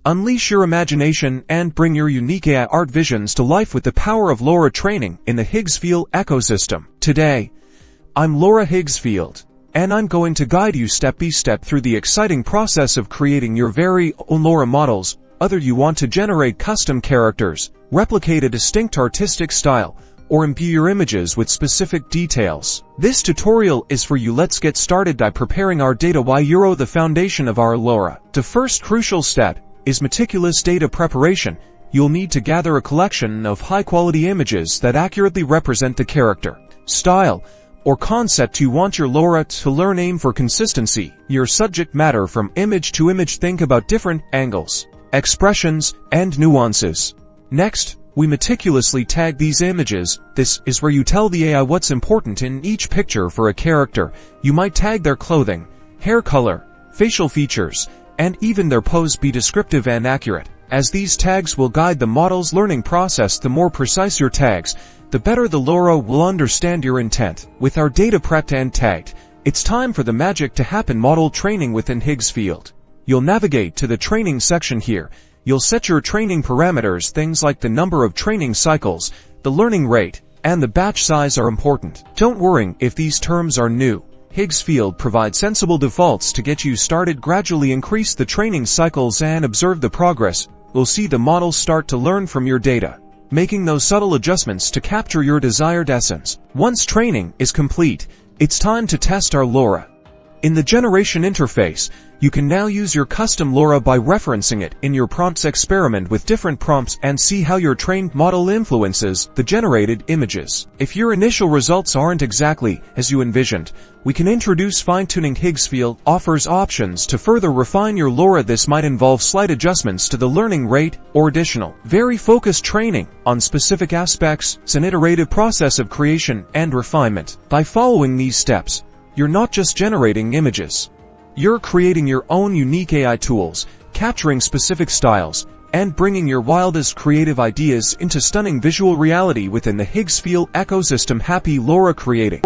Unleash your imagination and bring your unique AI art visions to life with the power of Lora training in the Higgsfield ecosystem. Today, I'm Lora Higgsfield, and I'm going to guide you step by step through the exciting process of creating your very own Lora models. Whether you want to generate custom characters, replicate a distinct artistic style, or imbue your images with specific details, this tutorial is for you. Let's get started by preparing our data. The foundation of our Lora. The first crucial step is meticulous data preparation. You'll need to gather a collection of high-quality images that accurately represent the character, style, or concept you want your Lora to learn. Aim for consistency. Your subject matter from image to image. Think about different angles, expressions, and nuances. Next, we meticulously tag these images. This is where you tell the AI what's important in each picture. For a character, you might tag their clothing, hair color, facial features, and even their pose. Be descriptive and accurate, as these tags will guide the model's learning process. The more precise your tags, the better the Lora will understand your intent. With our data prepped and tagged, it's time for the magic to happen. Model training within Higgsfield. You'll navigate to the training section here. You'll set your training parameters. Things like the number of training cycles, the learning rate, and the batch size are important. Don't worry if these terms are new. Higgsfield provides sensible defaults to get you started. Gradually increase the training cycles and observe the progress. We'll see the model start to learn from your data, making those subtle adjustments to capture your desired essence. Once training is complete, it's time to test our Lora. In the generation interface, you can now use your custom Lora by referencing it in your prompts. Experiment with different prompts and see how your trained model influences the generated images. If your initial results aren't exactly as you envisioned, we can introduce fine-tuning. Higgsfield offers options to further refine your Lora. This might involve slight adjustments to the learning rate or additional, very focused training on specific aspects. It's an iterative process of creation and refinement. By following these steps, you're not just generating images. You're creating your own unique AI tools, capturing specific styles, and bringing your wildest creative ideas into stunning visual reality within the Higgsfield ecosystem. Happy Lora creating.